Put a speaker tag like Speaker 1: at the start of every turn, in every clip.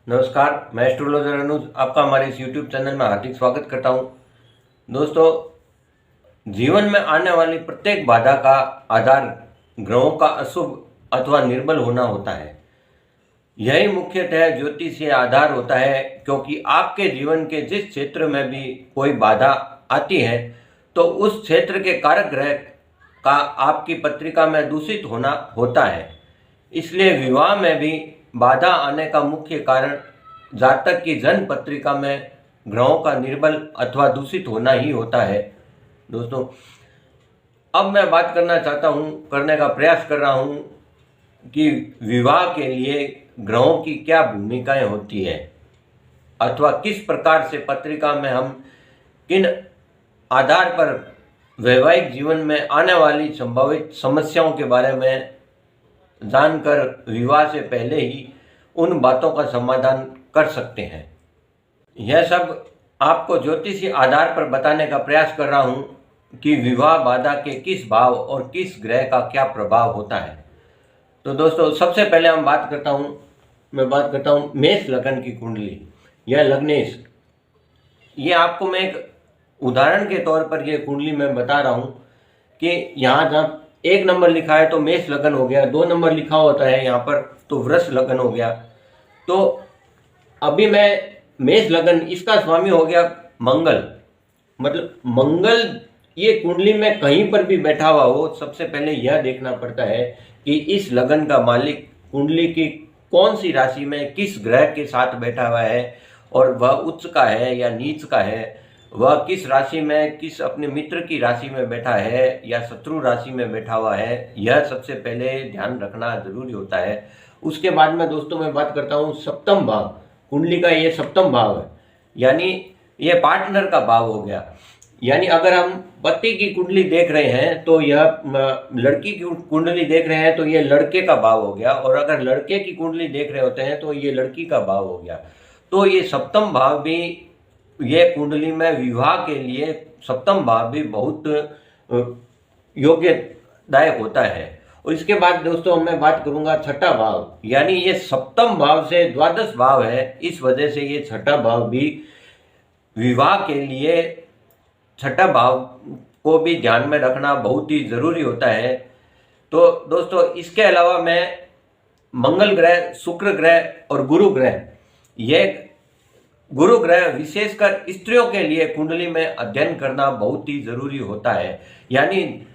Speaker 1: नमस्कार, मैं एस्ट्रोलॉजर अनुज आपका हमारे इस यूट्यूब चैनल में हार्दिक स्वागत करता हूं। दोस्तों, जीवन में आने वाली प्रत्येक बाधा का आधार ग्रहों का अशुभ अथवा निर्बल होना होता है। यही मुख्यतः ज्योतिषीय आधार होता है, क्योंकि आपके जीवन के जिस क्षेत्र में भी कोई बाधा आती है तो उस क्षेत्र के कारक ग्रह का आपकी पत्रिका में दूषित होना होता है। इसलिए विवाह में भी बाधा आने का मुख्य कारण जातक की जन्म पत्रिका में ग्रहों का निर्बल अथवा दूषित होना ही होता है। दोस्तों, अब मैं बात करने का प्रयास कर रहा हूं कि विवाह के लिए ग्रहों की क्या भूमिकाएं होती है अथवा किस प्रकार से पत्रिका में हम किन आधार पर वैवाहिक जीवन में आने वाली संभावित समस्याओं के बारे में जानकर विवाह से पहले ही उन बातों का समाधान कर सकते हैं। यह सब आपको ज्योतिषीय आधार पर बताने का प्रयास कर रहा हूं कि विवाह बाधा के किस भाव और किस ग्रह का क्या प्रभाव होता है। तो दोस्तों, सबसे पहले मैं बात करता हूं मेष लग्न की कुंडली या लग्नेश। ये आपको मैं एक उदाहरण के तौर पर ये कुंडली मैं बता रहा हूं कि यहाँ जहाँ 1 नंबर लिखा है तो मेष लग्न हो गया, 2 नंबर लिखा होता है यहाँ पर तो वृष लग्न हो गया। तो अभी मैं मेष लग्न, इसका स्वामी हो गया मंगल। मतलब मंगल ये कुंडली में कहीं पर भी बैठा हुआ हो, सबसे पहले यह देखना पड़ता है कि इस लग्न का मालिक कुंडली की कौन सी राशि में किस ग्रह के साथ बैठा हुआ है और वह उच्च का है या नीच का है, वह किस राशि में, किस अपने मित्र की राशि में बैठा है या शत्रु राशि में बैठा हुआ है, यह सबसे पहले ध्यान रखना जरूरी होता है। उसके बाद में दोस्तों मैं बात करता हूँ सप्तम भाव। कुंडली का ये सप्तम भाव है, यानी ये पार्टनर का भाव हो गया। यानी अगर हम पति की कुंडली देख रहे हैं तो यह लड़की की कुंडली देख रहे हैं तो ये लड़के का भाव हो गया, और अगर लड़के की कुंडली देख रहे होते हैं तो ये लड़की का भाव हो गया। तो ये सप्तम भाव भी, ये कुंडली में विवाह के लिए सप्तम भाव भी बहुत योग्यदायक होता है। और इसके बाद दोस्तों मैं बात करूंगा छठा भाव, यानी ये सप्तम भाव से द्वादश भाव है, इस वजह से ये छठा भाव भी विवाह के लिए, छठा भाव को भी ध्यान में रखना बहुत ही जरूरी होता है। तो दोस्तों, इसके अलावा मैं मंगल ग्रह, शुक्र ग्रह और गुरु ग्रह, ये गुरु ग्रह विशेषकर स्त्रियों के लिए कुंडली में अध्ययन करना बहुत ही जरूरी होता है। यानी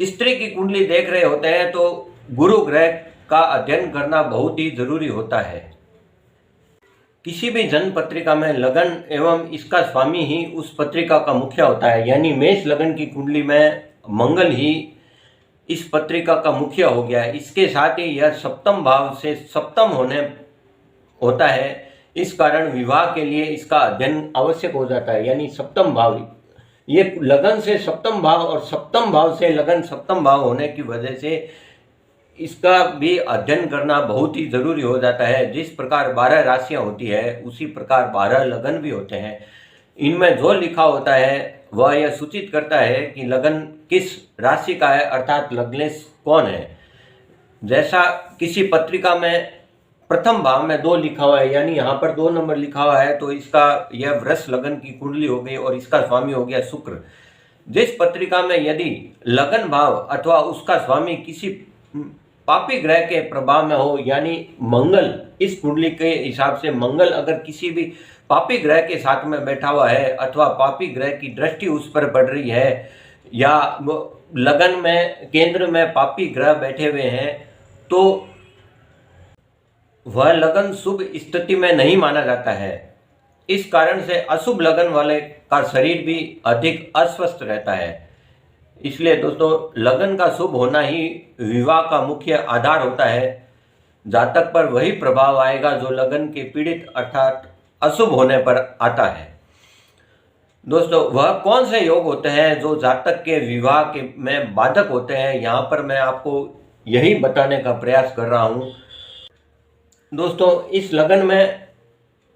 Speaker 1: स्त्री की कुंडली देख रहे होते हैं तो गुरु ग्रह का अध्ययन करना बहुत ही जरूरी होता है। किसी भी जन्म पत्रिका में लगन एवं इसका स्वामी ही उस पत्रिका का मुखिया होता है। यानी मेष लगन की कुंडली में मंगल ही इस पत्रिका का मुखिया हो गया। इसके साथ ही यह सप्तम भाव से सप्तम होने होता है, इस कारण विवाह के लिए इसका अध्ययन आवश्यक हो जाता है। यानी सप्तम भाव, ये लगन से सप्तम भाव और सप्तम भाव से लगन सप्तम भाव होने की वजह से इसका भी अध्ययन करना बहुत ही जरूरी हो जाता है। जिस प्रकार 12 राशियां होती है उसी प्रकार 12 लगन भी होते हैं। इनमें जो लिखा होता है वह यह सूचित करता है कि लगन किस राशि का है, अर्थात लग्नेश कौन है। जैसा किसी पत्रिका में प्रथम भाव में 2 लिखा हुआ है, यानी यहाँ पर 2 नंबर लिखा हुआ है, तो इसका यह वृष लगन की कुंडली हो गई और इसका स्वामी हो गया शुक्र। जिस पत्रिका में यदि लगन भाव अथवा उसका स्वामी किसी पापी ग्रह के प्रभाव में हो, यानी मंगल, इस कुंडली के हिसाब से मंगल अगर किसी भी पापी ग्रह के साथ में बैठा हुआ है अथवा पापी ग्रह की दृष्टि उस पर पड़ रही है या लगन में केंद्र में पापी ग्रह बैठे हुए हैं, तो वह लगन शुभ स्थिति में नहीं माना जाता है। इस कारण से अशुभ लगन वाले का शरीर भी अधिक अस्वस्थ रहता है। इसलिए दोस्तों, लगन का शुभ होना ही विवाह का मुख्य आधार होता है। जातक पर वही प्रभाव आएगा जो लगन के पीड़ित अर्थात अशुभ होने पर आता है। दोस्तों, वह कौन से योग होते हैं जो जातक के विवाह के में बाधक होते हैं, यहाँ पर मैं आपको यही बताने का प्रयास कर रहा हूँ। दोस्तों, इस लगन में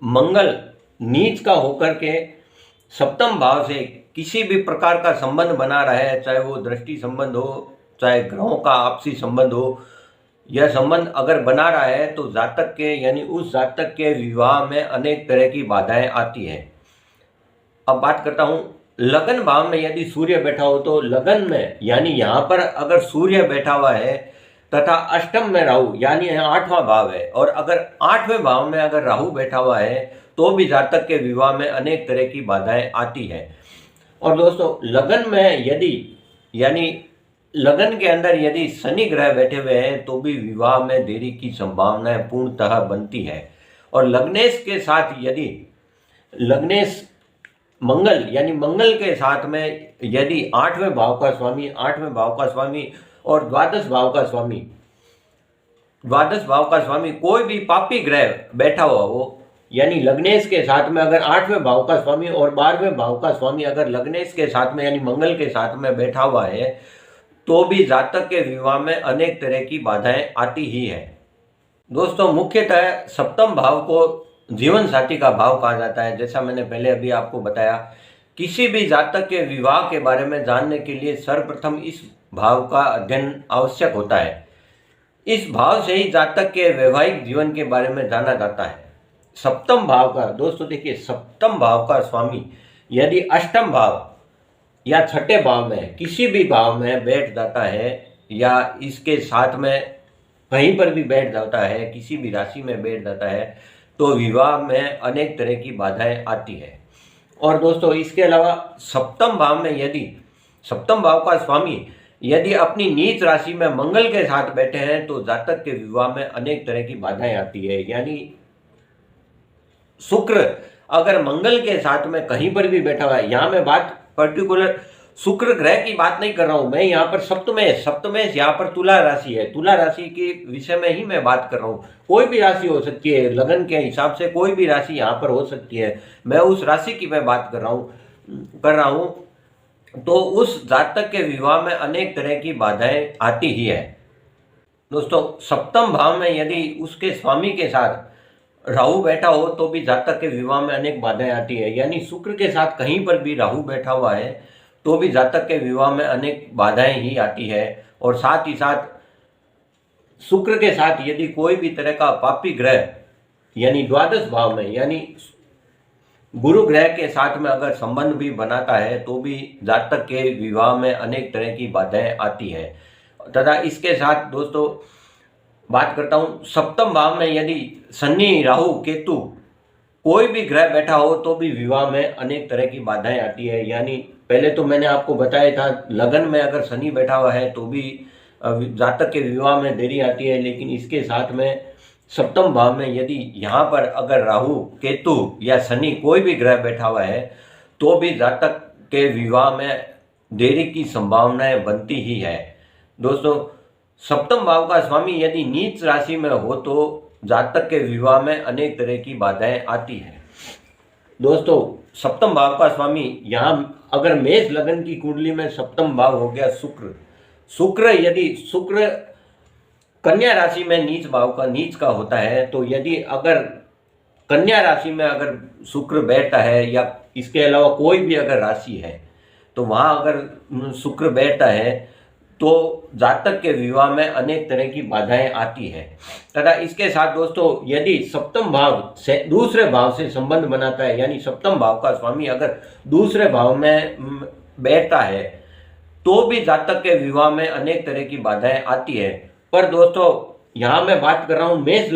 Speaker 1: मंगल नीच का होकर के सप्तम भाव से किसी भी प्रकार का संबंध बना रहा है, चाहे वो दृष्टि संबंध हो, चाहे ग्रहों का आपसी संबंध हो, यह संबंध अगर बना रहा है तो जातक के यानी उस जातक के विवाह में अनेक तरह की बाधाएं आती है। अब बात करता हूं लगन भाव में यदि सूर्य बैठा हो तो लगन में यानी यहां पर अगर सूर्य बैठा हुआ है तथा अष्टम में राहु यानी यहाँ 8वां भाव है, और अगर 8वें भाव में अगर राहु बैठा हुआ है तो भी जातक के विवाह में अनेक तरह की बाधाएं आती है। और दोस्तों लगन में यदि यानी लगन के अंदर यदि शनि ग्रह बैठे हुए हैं तो भी विवाह में देरी की संभावनाएं पूर्णतः बनती है। और लग्नेश के साथ यदि लग्नेश मंगल यानी मंगल के साथ में यदि 8वें भाव का स्वामी और द्वादश भाव का स्वामी कोई भी पापी ग्रह बैठा हुआ हो, यानी लग्नेश के साथ में अगर 8वें भाव का स्वामी और 12वें भाव का स्वामी अगर लग्नेश के साथ में यानी मंगल के साथ में बैठा हुआ है तो भी जातक के विवाह में अनेक तरह की बाधाएं आती ही है। दोस्तों मुख्यतः सप्तम भाव को जीवन साथी का भाव कहा जाता है। जैसा मैंने पहले अभी आपको बताया, किसी भी जातक के विवाह के बारे में जानने के लिए सर्वप्रथम इस भाव का अध्ययन आवश्यक होता है। इस भाव से ही जातक के वैवाहिक जीवन के बारे में जाना जाता है। सप्तम भाव का दोस्तों देखिए, सप्तम भाव का स्वामी यदि अष्टम भाव या छठे भाव में किसी भी भाव में बैठ जाता है या इसके साथ में कहीं पर भी बैठ जाता है, किसी भी राशि में बैठ जाता है तो विवाह में अनेक तरह की बाधाएं आती है। और दोस्तों इसके अलावा सप्तम भाव में यदि सप्तम भाव का स्वामी यदि अपनी नीच राशि में मंगल के साथ बैठे हैं तो जातक के विवाह में अनेक तरह की बाधाएं आती है। यानी शुक्र अगर मंगल के साथ में कहीं पर भी बैठा हुआ है, यहाँ मैं बात पर्टिकुलर शुक्र ग्रह की बात नहीं कर रहा हूं, मैं यहाँ पर सप्तमेश यहाँ पर तुला राशि है, तुला राशि के विषय में ही मैं बात कर रहा हूँ। कोई भी राशि हो सकती है, लगन के हिसाब से कोई भी राशि यहाँ पर हो सकती है, मैं उस राशि की मैं बात कर रहा हूँ तो उस जातक के विवाह में अनेक तरह की बाधाएं आती ही है। दोस्तों सप्तम भाव में यदि उसके स्वामी के साथ राहु बैठा हो तो भी जातक के विवाह में अनेक बाधाएं आती है। यानी शुक्र के साथ कहीं पर भी राहु बैठा हुआ है तो भी जातक के विवाह में अनेक बाधाएं ही आती है। और साथ ही साथ शुक्र के साथ यदि कोई भी तरह का पापी ग्रह यानी द्वादश भाव में यानी गुरु ग्रह के साथ में अगर संबंध भी बनाता है तो भी जातक के विवाह में अनेक तरह की बाधाएं आती है। तथा इसके साथ दोस्तों बात करता हूं सप्तम भाव में यदि शनि राहु केतु कोई भी ग्रह बैठा हो तो भी विवाह में अनेक तरह की बाधाएं आती है। यानी पहले तो मैंने आपको बताया था लगन में अगर शनि बैठा हुआ है तो भी जातक के विवाह में देरी आती है, लेकिन इसके साथ में सप्तम भाव में यदि यहाँ पर अगर राहु केतु या शनि कोई भी ग्रह बैठा हुआ है तो भी जातक के विवाह में देरी की संभावनाएं बनती ही है। दोस्तों सप्तम भाव का स्वामी यदि नीच राशि में हो तो जातक के विवाह में अनेक तरह की बाधाएं आती है। दोस्तों सप्तम भाव का स्वामी यहाँ अगर मेष लगन की कुंडली में सप्तम भाव हो गया शुक्र यदि शुक्र कन्या राशि में नीच का होता है तो यदि अगर कन्या राशि में अगर शुक्र बैठता है या इसके अलावा कोई भी अगर राशि है तो वहाँ अगर शुक्र बैठता है तो जातक के विवाह में अनेक तरह की बाधाएं आती है। तथा इसके साथ दोस्तों यदि सप्तम भाव से दूसरे भाव से संबंध बनाता है यानी सप्तम भाव का स्वामी अगर दूसरे भाव में बैठता है तो भी जातक के विवाह में अनेक तरह की बाधाएं आती है। पर दोस्तों यहाँ मैं बात कर रहा हूँ मेष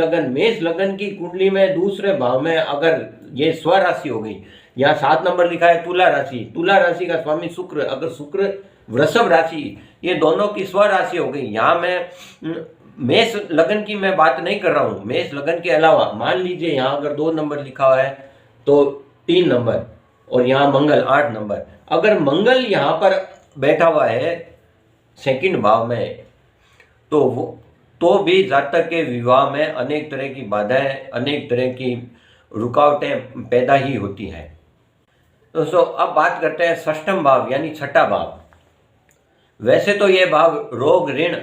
Speaker 1: लगन की कुंडली में दूसरे भाव में अगर ये स्वराशि हो गई, यहाँ 7 नंबर लिखा है तुला राशि का स्वामी शुक्र, अगर शुक्र वृषभ राशि, ये दोनों की स्वराशि हो गई। यहाँ मैं मेष लगन की मैं बात नहीं कर रहा हूँ, मेष लगन के अलावा मान लीजिए यहाँ अगर 2 नंबर लिखा हुआ है तो 3 नंबर और यहाँ मंगल 8 नंबर, अगर मंगल यहाँ पर बैठा हुआ है सेकंड भाव में तो भी जातक के विवाह में अनेक तरह की बाधाएं अनेक तरह की रुकावटें पैदा ही होती हैं। दोस्तों अब बात करते हैं षष्ठम भाव यानी छठा भाव। वैसे तो यह भाव रोग ऋण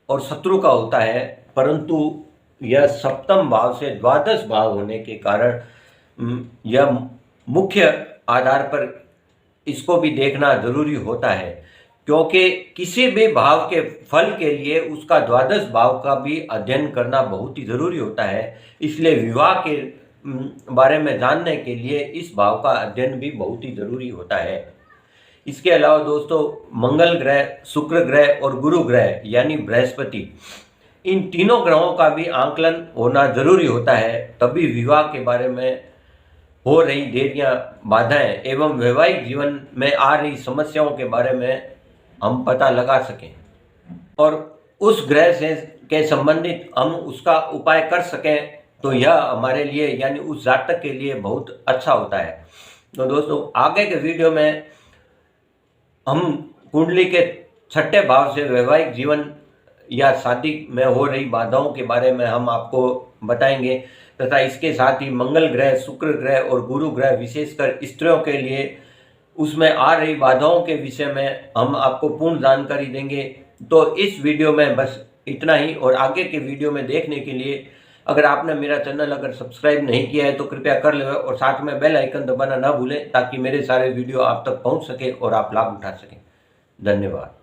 Speaker 1: और शत्रु का होता है, परंतु यह सप्तम भाव से द्वादश भाव होने के कारण यह मुख्य आधार पर इसको भी देखना जरूरी होता है क्योंकि किसी भी भाव के फल के लिए उसका द्वादश भाव का भी अध्ययन करना बहुत ही जरूरी होता है। इसलिए विवाह के बारे में जानने के लिए इस भाव का अध्ययन भी बहुत ही जरूरी होता है। इसके अलावा दोस्तों, मंगल ग्रह, शुक्र ग्रह और गुरु ग्रह यानी बृहस्पति, इन तीनों ग्रहों का भी आंकलन होना जरूरी होता है, तभी विवाह के बारे में हो रही देरियां, बाधाएं एवं वैवाहिक जीवन में आ रही समस्याओं के बारे में हम पता लगा सकें और उस ग्रह से के संबंधित हम उसका उपाय कर सकें, तो यह हमारे लिए यानी उस जातक के लिए बहुत अच्छा होता है। तो दोस्तों, आगे के वीडियो में हम कुंडली के छठे भाव से वैवाहिक जीवन या शादी में हो रही बाधाओं के बारे में हम आपको बताएंगे, तथा इसके साथ ही मंगल ग्रह, शुक्र ग्रह और गुरु ग्रह विशेषकर स्त्रियों के लिए उसमें आ रही बाधाओं के विषय में हम आपको पूर्ण जानकारी देंगे। तो इस वीडियो में बस इतना ही, और आगे के वीडियो में देखने के लिए अगर आपने मेरा चैनल अगर सब्सक्राइब नहीं किया है तो कृपया कर लें और साथ में बेल आइकन दबाना ना भूलें, ताकि मेरे सारे वीडियो आप तक पहुंच सके और आप लाभ उठा सकें। धन्यवाद।